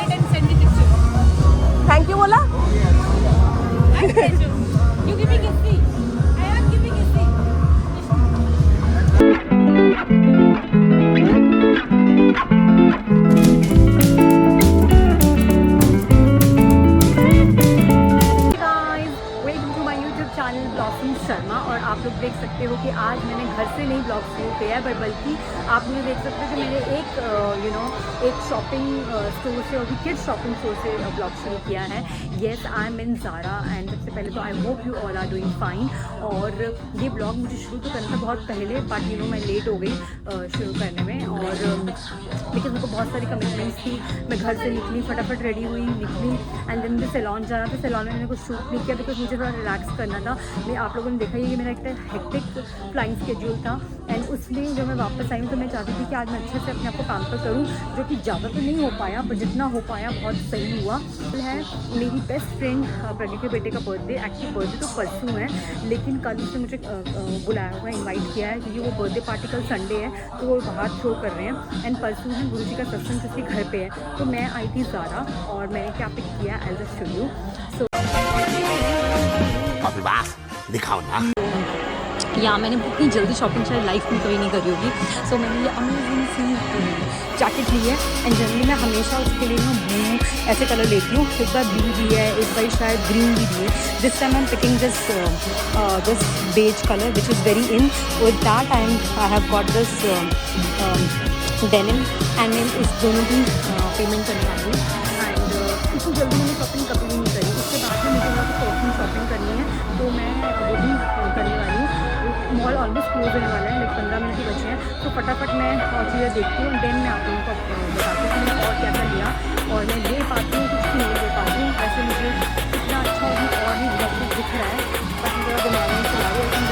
it and send it to you. Thank you बोला. My pleasure. You give me gift. I am giving gift. Sharma और आप लोग देख सकते हो कि आज मैंने घर से नहीं ब्लॉग शुरू किया है बल्कि आप मुझे देख सकते हो कि मैंने एक शॉपिंग स्टोर से और भी किड्स शॉपिंग स्टोर से ब्लॉग शुरू किया है. Yes I am in Zara and सबसे पहले तो I hope you all are doing fine. और ये ब्लॉग मुझे शुरू तो करना था बहुत पहले बट मैं लेट हो गई शुरू करने में. और लेकिन मेरे को बहुत सारी कमिटमेंट्स थी. मैं घर से निकली, फटाफट रेडी हुई, निकली एंड देन मुझे सैलॉन जाना था. सैलॉन में मैंने कुछ शूट नहीं किया बिकॉज मुझे थोड़ा रिलैक्स करना था. मैं आप लोगों ने देखा ये मेरा एक हेक्टिक फ्लाइंग स्केड्यूल था एंड उसमें जब मैं वापस आई हूँ तो मैं चाहती थी कि आज मैं अच्छे से अपने आप को काम पर करूँ, जो कि ज़्यादा तो नहीं हो पाया पर जितना हो पाया बहुत सही हुआ है. मेरी बेस्ट फ्रेंड प्रज्ञा के बेटे का बर्थडे, एक्चुअली बर्थडे तो परसों है लेकिन कल उसने मुझे बुलाया हुआ, इन्वाइट किया है क्योंकि वो बर्थडे पार्टी कल संडे है तो वो बाहर थ्रो कर रहे हैं एंड परसों है गुरु जी का सत्संग जिसके घर पे है. तो मैं आई थी ज़ारा और मैंने क्या पिक किया एज अ स्टूडियो. सो दिखाओ ना. या मैंने इतनी जल्दी शॉपिंग शायद लाइफ में कभी नहीं करी होगी. सो मैंने ये अमेजिंग सी जैकेट ली है एंड जनरली मैं हमेशा उसके लिए ना ब्लू ऐसे कलर लेती हूँ. एक बार ब्लू दी है, एक बार शायद ग्रीन भी दी है. This time I am picking this beige colour which is very in. With that I have got this denim and मैं इस दोनों की पेमेंट करने वाली हूँ. एंड इतनी जल्दी मैंने शॉपिंग कभी भी नहीं करी. उसके बाद में मुझे वहाँ परफ्यूम शॉपिंग करनी है तो मैं वो भी करने वाली हूँ. मॉल ऑलमोस्ट क्लोज होने वाला है, 15 मिनट ही बचे हैं तो फटाफट मैं और चीज़ें देखती हूँ. देन मैं आप लोगों को बताती हूँ कि मैंने और क्या क्या लिया और मैं ले पाती हूँ कुछ नहीं ले पाती हूँ. वैसे मुझे इतना अच्छा और भी बहुत कुछ दिख रहा है बट मेरा दिमाग में चला रही है.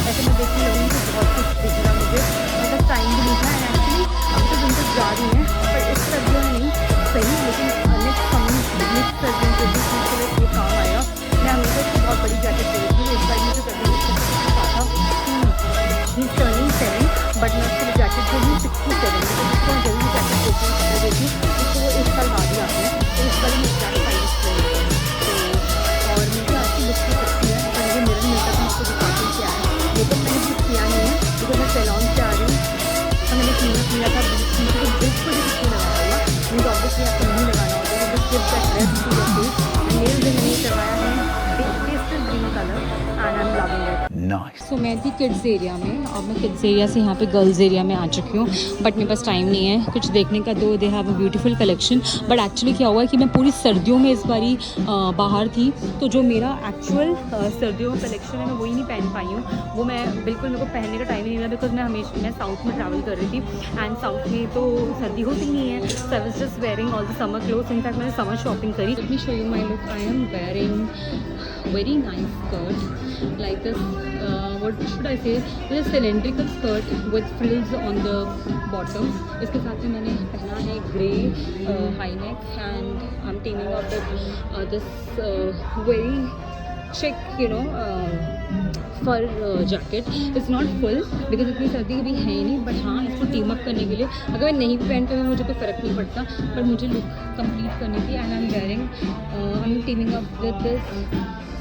ऐसे मैं देखने लगूँगी तो बहुत कुछ दिख रहा मुझे, मतलब टाइम भी नहीं था. एंड एक्चुअली अब तो दिन तक जा रही हैं पर इस सर्दियों में नहीं सही लेकिन नेक्स्ट सर्दियों के बीच में ये काम आएगा. मैं हमेशा इसकी बहुत बड़ी जैकेट ले रही हूँ. इस बार मुझे करने था ही टर्निंग 7 बट मैं उसके लिए जैकेट जो हूँ 67 तो जिसको मैं जरूरी जैकेट देती हूँ तो वो एक साल बाद ही आते हैं. तो इस बार मैं जैकेट फाइनेंस तो और मुझे आपकी लुक भी सकती है पर मुझे मिरर मिलता था उसको दिखाती क्या है. मेकअप मैंने कुछ किया नहीं है बिकॉज मैं सैलॉन से आ रही हूँ तो मैंने क्लीनअप किया था मुझे तो बिल्कुल भी कुछ नहीं लगाया हुआ. मुझे ऑब्वियसली आपको नहीं लगाना होता है बस सिर्फ that dress to your face. And nails भी मैंने करवाया है pastel green colour and I am loving it. So मैं थी किड्स एरिया में और मैं किड्स एरिया से यहाँ पे गर्ल्स एरिया में आ चुकी हूँ बट मेरे पास टाइम नहीं है कुछ देखने का. दो they have a beautiful collection but actually क्या हुआ है कि मैं पूरी सर्दियों में इस बारी बाहर थी तो जो मेरा एक्चुअल सर्दियों का कलेक्शन है मैं वही नहीं पहन पाई हूँ. वो मैं बिल्कुल मेरे को पहनने का टाइम नहीं मिला बिकॉज मैं साउथ में ट्रैवल कर रही थी एंड साउथ में तो सर्दी होती नहीं है. So I was just wearing all the summer clothes. In fact मैंने समर शॉपिंग करी. Let me show you my look. I am wearing very nice skirt like this what should I say, this cylindrical skirt with frills on the bottom. इसके साथ में मैंने पहना है grey high neck and I'm teaming up with this very chic fur jacket. It's not full because इतनी सर्दी भी है नहीं बट हाँ इसको टीम अप करने के लिए अगर मैं नहीं पहन तो मुझे कोई फ़र्क नहीं पड़ता पर मुझे लुक कंप्लीट करनी थी. And I am wearing I am teeming up with this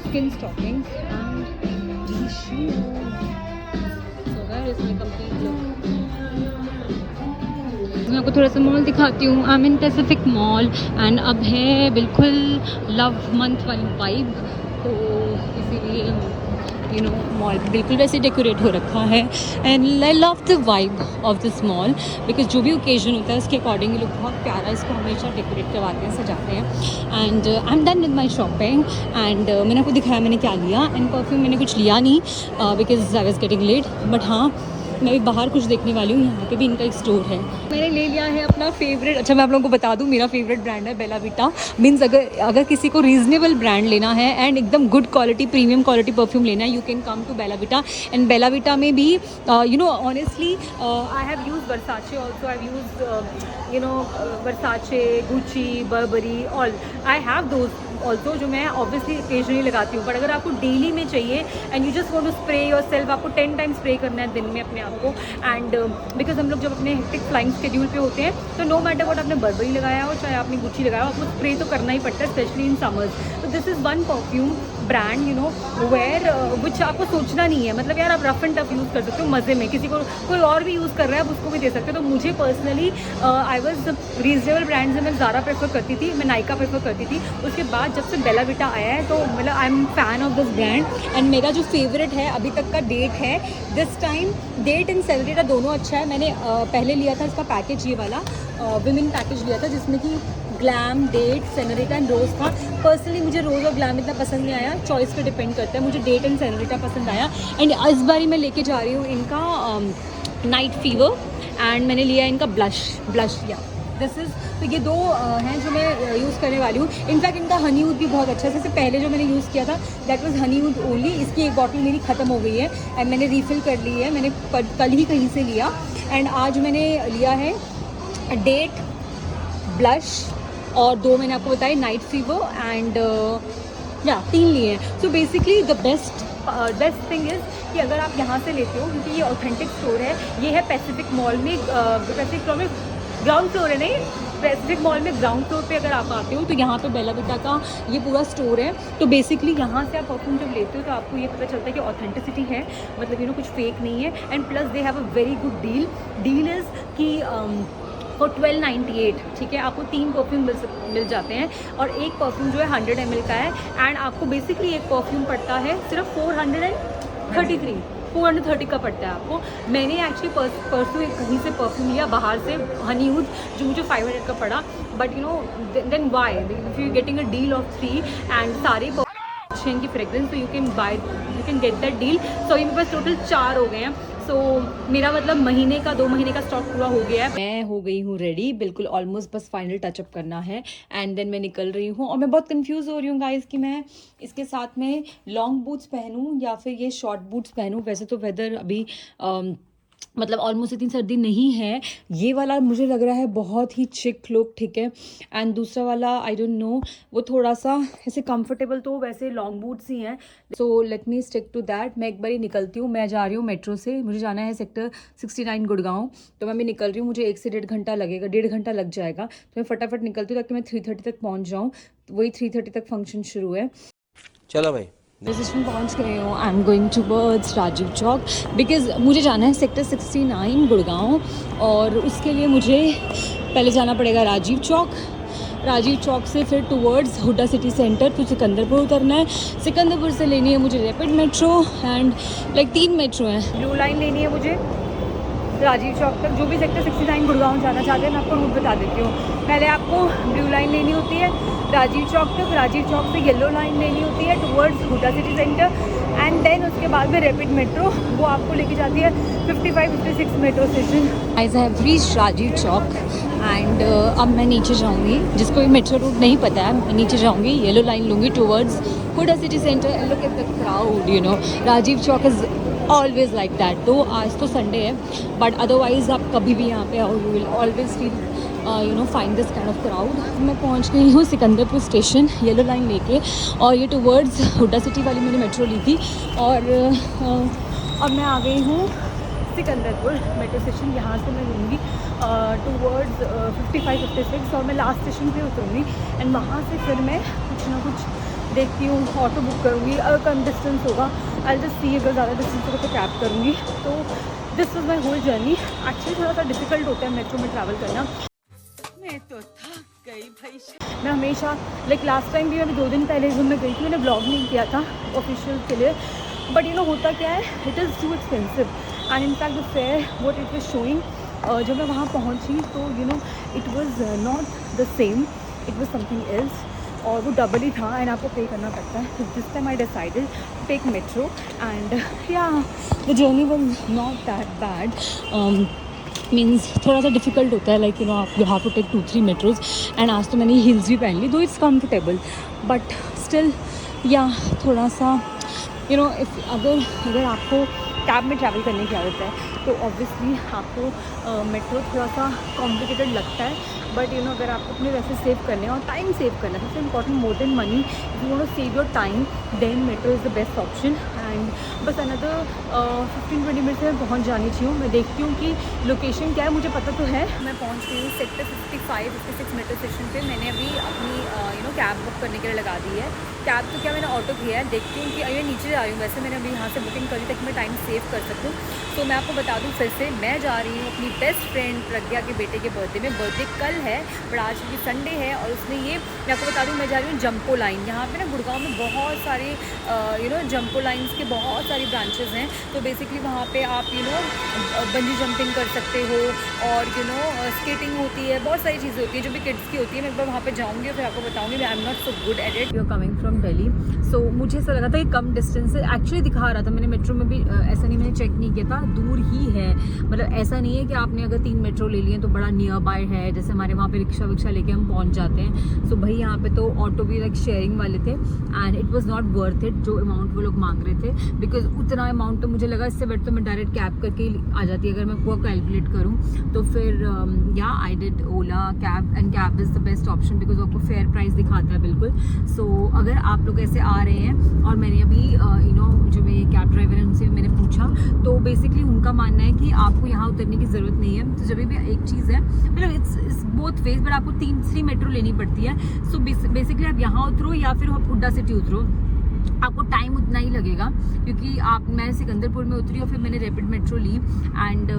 skin stockings and these shoes. So that is my complete look. मैं आपको थोड़ा सा मॉल दिखाती हूँ. I am in Pacific mall and अब है बिल्कुल लव मंथ वाली वाइब तो इसीलिए मॉल बिल्कुल वैसे डेकोरेट हो रखा है. And I love the vibe of this mall because जो भी ओकेजन होता है उसके अकॉर्डिंग ये लोग बहुत प्यारा इसको हमेशा डेकोरेट करवाते हैं, सजाते हैं. And I am done with my shopping and मैंने आपको दिखाया मैंने क्या लिया. एंड परफ्यूम मैंने कुछ लिया नहीं because I was getting late but हाँ मैं भी बाहर कुछ देखने वाली हूँ. यहाँ पे भी इनका एक स्टोर है. मैंने ले लिया है अपना फेवरेट. अच्छा मैं आप लोगों को बता दूँ मेरा फेवरेट ब्रांड है बेला विटा. मीन्स अगर किसी को रीजनेबल ब्रांड लेना है एंड एकदम good quality premium quality perfume लेना है you can come to Bella Vita. And Bella Vita में भी honestly I have use Versace also. I have use Versace, Gucci, Burberry all. I have those also जो मैं obviously occasionally लगाती हूँ, but अगर आपको डेली में चाहिए and you just want to spray yourself, आपको 10 टाइम स्प्रे करना है दिन में अपने आप को, एंड बिकॉज हम लोग जब अपने हेक्टिक फ्लाइंग शेड्यूल पे होते हैं तो नो मैटर व्हाट आपने बर्बरी लगाया हो चाहे आपने गुच्ची लगाया हो, आपको स्प्रे तो करना ही पड़ता है, स्पेशली इन समर्स। तो this is one perfume brand you know where which आपको सोचना नहीं है, मतलब यार आप रफ एंड टफ यूज़ कर सकते हो मज़े में, किसी को कोई और भी यूज़ कर रहा है आप उसको भी दे सकते हो। तो मुझे personally I was reasonable brand से मैं ज़ारा प्रेफर करती थी, मैं नायका प्रेफर करती थी, उसके बाद जब से बेला विटा आया है तो मतलब I am fan of this brand, and मेरा जो फेवरेट है अभी तक का डेट है दिस टाइम, डेट एंड सेनरेटा दोनों अच्छा है। मैंने पहले लिया था इसका पैकेज, ये वाला विमेन पैकेज लिया था जिसमें कि ग्लैम, डेट, सेनरेटा एंड रोज़ था। पर्सनली मुझे रोज़ और ग्लैम इतना पसंद नहीं आया, चॉइस पे डिपेंड करता है, मुझे डेट एंड सेनरेटा पसंद आया। एंड इस बारी मैं लेके जा रही हूँ इनका नाइट फीवर, एंड मैंने लिया इनका ब्लश या दिस इज़, तो ये दो हैं जो मैं यूज़ करने वाली हूँ। इनफैक्ट इनका हनीवुड भी बहुत अच्छा है, जैसे पहले जो मैंने यूज़ किया था दैट वाज हनीवुड ओनली, इसकी एक बॉटल मेरी ख़त्म हो गई है एंड मैंने रीफ़िल कर ली है, मैंने कल ही कहीं से लिया, एंड आज मैंने लिया है डेट, ब्लश, और दो मैंने आपको बताया नाइट फीवर, एंड या 3 लिए हैं। So basically the best thing is कि अगर आप यहाँ से लेते हो, क्योंकि ये ऑथेंटिक स्टोर है, ये है पैसिफिक मॉल में, पैसिफिक फ्लोर में, ग्राउंड फ्लोर है नहीं, पैसिफिक मॉल में ग्राउंड फ्लोर पे अगर आप आते हो तो यहाँ पे बेला विटा का ये पूरा स्टोर है। तो बेसिकली यहाँ से आप परफ्यूम जब लेते हो तो आपको ये पता चलता है कि ऑथेंटिसिटी है, मतलब यू नो कुछ फेक नहीं है, and plus they have a very good deal is कि फॉर 1298, ठीक है, आपको 3 परफ्यूम मिल जाते हैं, और एक परफ्यूम जो है 100 ml का है, एंड आपको बेसिकली एक परफ्यूम पड़ता है सिर्फ 430 का पड़ता है आपको। मैंने एक्चुअली परसों एक कहीं से परफ्यूम लिया बाहर से, हनीवुड, जो मुझे 500 का पड़ा, but you know then why if you getting a deal of 3 and सारे की फ्रेग्रेंस, तो you can get that deal. So ये मेरे पास टोटल 4 हो गए हैं। सो मेरा मतलब 2 महीने का स्टॉक पूरा हो गया है। मैं हो गई हूँ रेडी, बिल्कुल ऑलमोस्ट, बस फाइनल टचअप करना है एंड देन मैं निकल रही हूँ। और मैं बहुत कंफ्यूज हो रही हूँ गाइस कि मैं इसके साथ में लॉन्ग बूट्स पहनूँ या फिर ये शॉर्ट बूट्स पहनूँ। वैसे तो वेदर अभी मतलब ऑलमोस्ट इतनी सर्दी नहीं है। ये वाला मुझे लग रहा है बहुत ही चिक लुक, ठीक है, एंड दूसरा वाला आई डोंट नो, वो थोड़ा सा ऐसे कंफर्टेबल, तो वैसे लॉन्ग बूट्स ही हैं। So let me stick to that. मैं एक बार ही निकलती हूँ, मैं जा रही हूँ मेट्रो से, मुझे जाना है सेक्टर 69 गुड़गांव, तो मैं भी निकल रही हूँ, मुझे 1 से 1.5 घंटा लगेगा, 1.5 घंटा लग जाएगा, तो मैं फटाफट निकलती हूँ ताकि मैं 3:30 तक पहुँच जाऊँ। वही 3:30 तक फंक्शन शुरू है। चलो भाई, स्टेशन पहुंच गई हूँ। I am going towards Rajiv Chowk because मुझे जाना है सेक्टर 69 गुड़गांव, और उसके लिए मुझे पहले जाना पड़ेगा राजीव चौक से फिर टूवर्ड्स हुड्डा सिटी सेंटर, फिर सिकंदरपुर उतरना है, सिकंदरपुर से लेनी है मुझे rapid metro, and like 3 metro हैं। ब्लू लाइन लेनी है मुझे राजीव चौक तक, जो भी सेक्टर 69 गुड़गांव जाना चाहते हैं मैं आपको रूट बता देती हूँ। पहले आपको ब्लू लाइन लेनी होती है राजीव चौक तक, राजीव चौक से येलो लाइन लेनी होती है towards Huda city centre, and then उसके बाद में रैपिड मेट्रो, वो आपको लेके जाती है 55-56 metro station. I have reached Rajiv Chowk and अब मैं नीचे जाऊँगी, जिसको भी मेट्रो रूट नहीं पता है, मैं नीचे जाऊँगी, येलो लाइन लूँगी towards Huda city centre, and look at the crowd, you know Rajiv Chowk is always like that. तो आज तो संडे है, बट अदरवाइज आप कभी भी यहाँ पे आओ, you will always feel you know find this kind of crowd. मैं पहुँच गई हूँ सिकंदरपुर स्टेशन येलो लाइन लेके, और ये टुवर्ड्स हुड्डा सिटी वाली मैंने मेट्रो ली थी, और अब मैं आ गई हूँ सिकंदरपुर मेट्रो स्टेशन। यहाँ से मैं लूँगी टुवर्ड्स 55-56, और मैं लास्ट स्टेशन पे उतरूँगी, एंड वहाँ से फिर मैं कुछ ना कुछ देखती हूँ, ऑटो बुक करूँगी, अगर कम डिस्टेंस होगा आई जस्ट सी, अगर ज़्यादा डिस्टेंस होगा तो कैब करूँगी। तो this was my whole journey. Actually थोड़ा सा डिफिकल्ट होता है मेट्रो में ट्रैवल करना, मैं तो थक गई भाई। मैं हमेशा लाइक लास्ट टाइम भी मैं 2 दिन पहले जब मैं गई थी, मैंने ब्लॉग नहीं किया था ऑफिशियल के लिए, बट यू नो होता क्या है, it is too expensive, and in fact the fair what it was showing, जब मैं वहाँ पहुँची तो you know it was not the same, it was something else, और वो डबल ही था, एंड आपको पे करना पड़ता है। तो this time I decided to take metro, and yeah the journey was not that bad, means थोड़ा सा डिफिकल्ट होता है, लाइक यू नो आप you have to take 2-3 metros, and आज तो मैंने हील्स भी पहन ली, दो इट्स कम्फर्टेबल, बट स्टिल या थोड़ा सा यू नो अगर आपको कैब में ट्रैवल करने की आदत है तो ऑब्वियसली आपको मेट्रो थोड़ा सा कॉम्प्लिकेटेड लगता है, बट यू नो अगर आपको अपने वैसे सेव करने हैं और टाइम सेव करना है, सबसे important more than money, if you want to save your time then metro is the best option. And बस अनदर 15-20 मिनट से मैं पहुँच जानी चाहिए। मैं देखती हूँ कि लोकेशन क्या है, मुझे पता तो है। मैं पहुँच गई हूँ सेक्टर 55-56 मेट्रो स्टेशन पे। मैंने अभी अपनी कैब बुक करने के लिए लगा दी है। कैब तो क्या मैंने ऑटो किया है, देखती हूँ कि अभी नीचे जा रही हूँ। वैसे मैंने अभी यहाँ से बुकिंग करी ताकि मैं टाइम सेव कर सकूँ। तो मैं आपको बता दूँ फिर से, मैं जा रही हूँ अपनी बेस्ट फ्रेंड प्रज्ञा के बेटे के बर्थडे में। बर्थडे कल है बट आज क्योंकि संडे है और उसने ये, मैं आपको बता दूँ मैं जा रही हूँ जंपो लाइन। यहाँ पे ना गुड़गांव में बहुत सारे जंपो लाइन्स के बहुत सारी ब्रांचेस हैं। तो बेसिकली वहाँ पे आप बंजी जंपिंग कर सकते हो और स्केटिंग होती है, बहुत सारी चीज़ें होती है जो भी किड्स की होती है। मैं एक बार वहाँ पे जाऊँगी और फिर आपको बताऊँगी। I am not so good at it. You are coming from Delhi, so मुझे ऐसा लगा था कि कम डिस्टेंस से एक्चुअली दिखा रहा था। मैंने मेट्रो में भी ऐसा नहीं, मैंने चेक नहीं किया था, दूर ही है। मतलब ऐसा नहीं है कि आपने अगर 3 मेट्रो ले लिए तो बड़ा नियर बाय है, जैसे हमारे वहाँ पे रिक्शा विक्शा लेके हम पहुँच जाते हैं। सो भाई यहाँ पे तो ऑटो भी लाइक शेयरिंग वाले थे and it was not worth it जो अमाउंट वो लोग मांग रहे थे, बिकॉज उतना अमाउंट तो मुझे लगा इससे बेटर तो मैं डायरेक्ट कैब करके ही आ जाती अगर मैं पूरा कैलकुलेट करूँ तो। फिर या I did Ola cab and cab is the best option because आपको फेयर प्राइस दिखाता है बिल्कुल। सो अगर आप लोग ऐसे आ रहे हैं और मैंने अभी जो मेरे कैब ड्राइवर है उनसे भी मैंने पूछा तो बेसिकली उनका मानना है कि आपको यहाँ उतरने की ज़रूरत नहीं है। तो जब भी एक चीज़ है मतलब इट्स बोथ वेज, बट आपको 3 मेट्रो लेनी पड़ती है। सो बेसिकली आप यहाँ उतरो या फिर आप हुड्डा सिटी उतरो, आपको टाइम उतना ही लगेगा क्योंकि मैं सिकंदरपुर में उतरी और फिर मैंने रैपिड मेट्रो ली एंड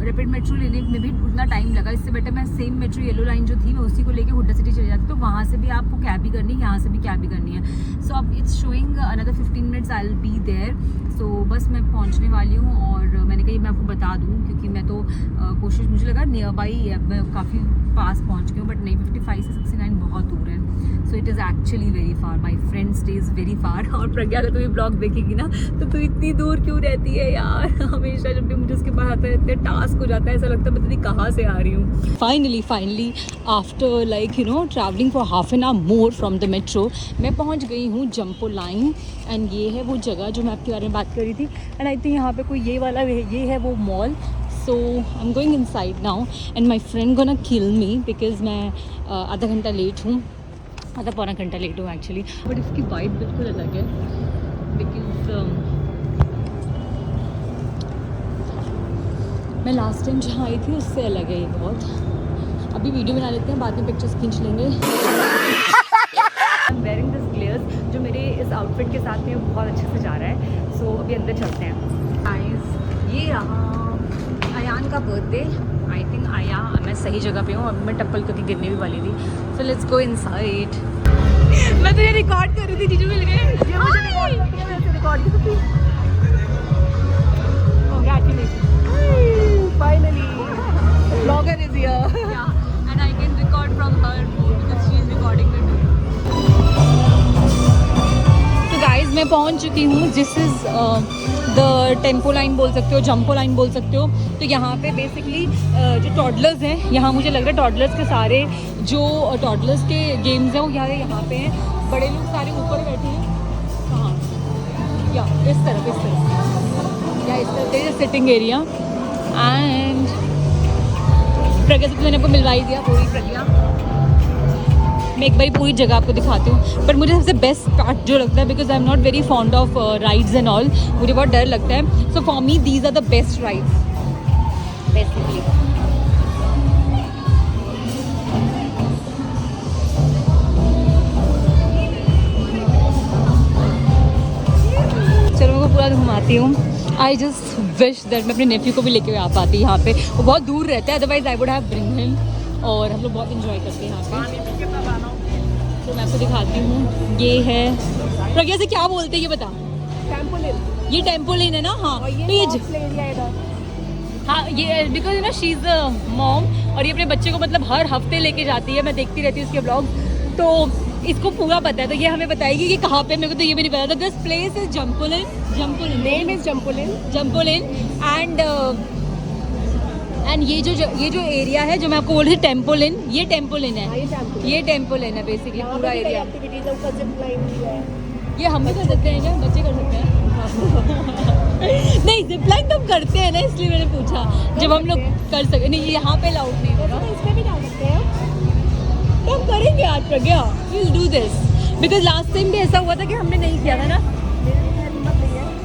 रैपिड मेट्रो लेने में भी उतना टाइम लगा। इससे बेटर मैं सेम मेट्रो येलो लाइन जो थी मैं उसी को लेके हुड्डा सिटी चले जाती, तो वहाँ से भी आपको कैब भी करनी है, यहाँ से भी कैब भी करनी है। सो अब it's showing another 15 minutes I will be there. So बस मैं पहुँचने वाली हूँ और मैंने कहा मैं आपको बता दूँ क्योंकि मैं तो कोशिश, मुझे लगा नियर बाई है, मैं काफ़ी पास पहुँच गई हूँ, बट नहीं 55 से 69 बहुत दूर है। So it is actually very far, my friend stage very far. और प्रज्ञा अगर तू ये ब्लॉग देखेगी ना तो तू इतनी दूर क्यों रहती है यार। हमेशा जब भी मुझे उसके पास आता है इतने टास्क हो जाता है, ऐसा लगता है पता नहीं कहाँ से आ रही हूँ। Finally after like travelling for half an hour more from the metro मैं पहुँच गई हूँ जंपो लाइन एंड ये है वो जगह जो मैं आपके बारे में बात कर रही थी। एंड आई थिंक यहाँ पे कोई ये है वो mall. So I am going inside now and my friend gonna kill me because मैं आधा घंटा लेट हूँ, आधा पौना घंटा लेट हूँ एक्चुअली। बट इसकी वाइब बिल्कुल अलग है बिकॉज मैं लास्ट टाइम जहाँ आई थी उससे अलग है ये बहुत। अभी वीडियो बना लेते हैं, बाद में पिक्चर्स खींच लेंगे। आई एम वेयरिंग दिस ग्लेयर्स जो मेरे इस आउटफिट के साथ में बहुत अच्छे से जा रहा है। सो अभी अंदर चलते हैं। गाइस ये रहा अयान का बर्थडे। आई थिंक आया मैं सही जगह पे हूँ, अब मैं टप्पल करके गिरने भी वाली थी। So let's go inside. मैं तो ये रिकॉर्ड कर रही थी, जीजू मिल गए। ये मुझे रिकॉर्ड करती है, मैं ऐसे रिकॉर्ड की थी। Congratulation, finally blogger is here. Yeah and I can record from her because she is recording me too. तो गाइस मैं पहुंच चुकी हूँ। This is the tempo line बोल सकते हो, जंपो लाइन बोल सकते हो। तो यहाँ पे बेसिकली जो टॉडलर्स हैं, यहाँ मुझे लग रहा है टॉडलर्स के सारे जो टॉडलर्स के गेम्स हैं वो यहाँ पे हैं। बड़े लोग सारे ऊपर बैठे हैं। हाँ या इस तरफ या इस तरफ सिटिंग एरिया। एंड प्रज्ञा से तो मैंने आपको मिलवा ही दिया, पूरी प्रज्ञा। मैं एक बार पूरी जगह आपको दिखाती हूँ। बट मुझे सबसे बेस्ट पार्ट जो लगता है because I am not very fond of rides and all, मुझे बहुत डर लगता है। So for me these are the best rides basically. चलो मैं पूरा घुमाती हूँ। आई जस्ट विश दैट मैं अपने नेफ्यू को भी लेके आ पाती यहाँ पे। वो बहुत दूर रहता है, otherwise I would have bring him. और हम लोग बहुत इंजॉय करते हैं यहाँ पे। तो मैं आपको दिखाती हूँ। ये है प्रज्ञा से क्या बोलते हैं ये बता। टेम्पोलिन। ये टेम्पोलिन है ना। हाँ हाँ ये बिकॉज शी इज़ मॉम और ये अपने बच्चे को मतलब हर हफ्ते लेके जाती है। मैं देखती रहती हूँ उसके ब्लॉग, तो इसको पूरा पता है। तो ये हमें बताएगी कि कहाँ पे, मेरे को तो ये भी नहीं पता था। This place is Jumpolin. Name is Jumpolin and ये जो एरिया है जो मैं आपको बोल रही थी टेम्पोलिन, ये टेम्पोलिन है। ये टेम्पोलिन है बेसिकली पूरा एरिया। ये हम भी कर सकते हैं क्या? बच्चे कर सकते हैं? नहीं जिपलाइन तो हम करते हैं ना, इसलिए मैंने पूछा। जब हम लोग कर सकते नहीं, यहाँ पे अलाउड नहीं होगा। Pragya will do this because last time भी ऐसा हुआ था कि हमने नहीं किया था ना।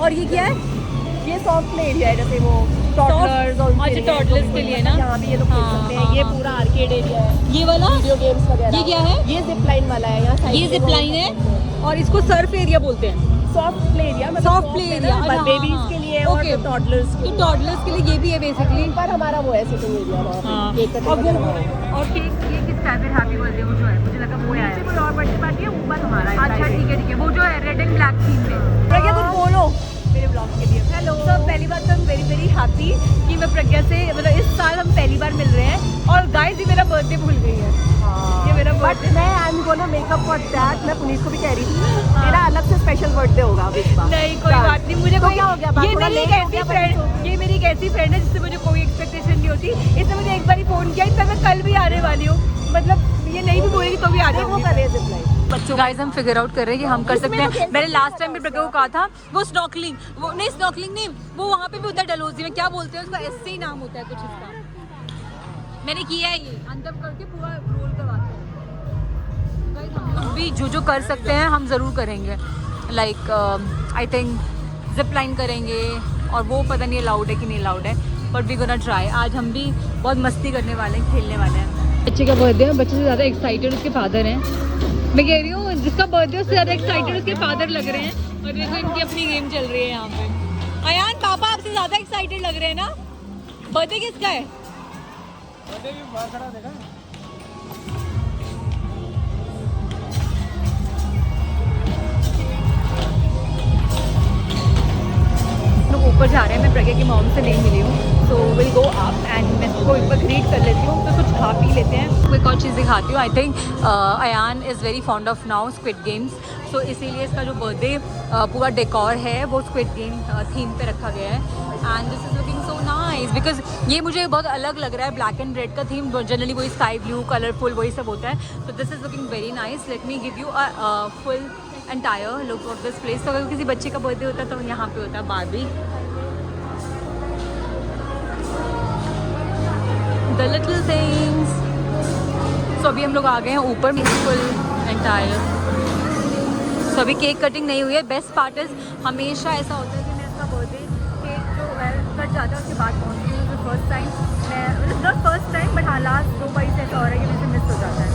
और ये क्या है? ये सॉफ्ट प्ले एरिया है, जैसे वो टॉडलर्स और अच्छा, toddlers के लिए ना? यहाँ भी ये लोग खेल हाँ, सकते हैं। हाँ, ये हाँ। पूरा आर्केड एरिया है, ये वाला वीडियो गेम्स वगैरह। ये क्या है? ये जिप लाइन वाला है, यहाँ ये जिप लाइन है और इसको सर्फ एरिया बोलते हैं। Soft play area, Soft play area, अच्छा, हाँ, बेबीज हाँ। के लिए Okay. और टॉडलर्स के तो लिए। टॉडलर्स के लिए ये भी है बेसिकली। पर हमारा वो है सिटिंग एरिया वहाँ पे, हाँ, केक कटिंग और वो वगैरह है। और केक ये किसका है फिर? हैप्पी बर्थडे वो जो है, मुझे लगा वो आया है। कोई और बर्थडे पार्टी है, ऊपर हमारा है। अच्छा ठीक है वो जो है रेड एंड ब्लैक थीम में। प्रज्ञा कुछ बोलो मेरे ब्लॉग के लिए। हेलो। तो पहली बात तो I'm very very happy कि मैं प्रज्ञा से मतलब इस साल हम पहली बार मिल रहे हैं और गाइस ये मेरा बर्थडे भूल गई है। ये मेरा बट बर्थडे मैं I am gonna make up for that. मैं पुनीत को भी कह रही थी मेरा अलग से स्पेशल बर्थडे होगा अब इस बार। नहीं कोई बात नहीं, मुझे तो कोई क्या हो गया, बात ये थोड़ा मेरी एक late हो ऐसी गया, but फ्रेंड it's okay। ये मेरी एक ऐसी फ्रेंड है जिससे मुझे कोई एक्सपेक्टेशन नहीं होती। इसने मुझे एक बार ही फोन किया, इस मैं कल भी आने वाली हूँ, मतलब ये नहीं भी बोलेगी तो भी आ वो जाऊंगी। कर रहे हैं जिप लाइन। बच्चों गाइस हम फिगर आउट कर रहे हैं कि हम कर सकते हैं। मैंने लास्ट टाइम भी प्रज्ञा को कहा था वो स्नॉर्कलिंग, वो नहीं स्नॉर्कलिंग नहीं, वो वहाँ पे भी होता है डलहौजी में, क्या बोलते हैं उसका, ऐसे ही नाम होता है कुछ इसका। मैंने किया है ये अंदर करके पूरा रोल करवाते हैं। Guys, हम लोग भी जो कर सकते हैं हम ज़रूर करेंगे। Like I think zip line करेंगे और वो पता नहीं अलाउड है कि नहीं अलाउड है, बट वी गोना ट्राई। आज हम भी बहुत मस्ती करने वाले हैं, खेलने वाले हैं। बच्चे का बर्थडे है, बच्चे से ज़्यादा एक्साइटेड उसके फादर हैं। मैं कह रही हूँ जिसका बर्थडे उससे ज़्यादा एक्साइटेड उसके फादर लग रहे हैं और देखो इनकी अपनी गेम चल रही है यहाँ पे। अयान पापा आपसे ज़्यादा एक्साइटेड लग रहे हैं ना? बर्थडे किसका है? लोग ऊपर जा रहे हैं, मैं प्रज्ञा की मॉम से नहीं मिली हूँ, so will go up and मैं इसको एक बार ग्रीट कर लेती हूँ, तो कुछ खा पी लेते हैं। मैं एक और चीज़ दिखाती हूँ। I think Ayaan is very fond of now squid games, so इसीलिए इसका जो बर्थडे पूरा डेकोर है वो स्क्विड गेम थीम पे रखा गया है। And this is looking so nice because ये मुझे बहुत अलग लग रहा है। ब्लैक एंड रेड का थीम जनरली वही स्काई ब्लू कलरफुल वही सब होता है, तो this is looking very nice. Let me give you a full entire look of this place. तो अगर किसी बच्चे का बर्थडे होता है तो यहाँ पे होता है बारबी, द लिटिल थिंग्स। सो अभी हम लोग आ गए हैं ऊपर, फुल एंटायर। सो अभी केक कटिंग नहीं हुई है। बेस्ट पार्ट इज हमेशा ऐसा होता है कि मैं इसका बर्थडे केक जो है कट जाता है उसके बाद पहुँचती हूँ। फर्स्ट टाइम मैं मतलब नॉट फर्स्ट टाइम बट हाँ लास्ट 2 बार से ऐसा हो रहा है कि मुझे मिस हो जाता है।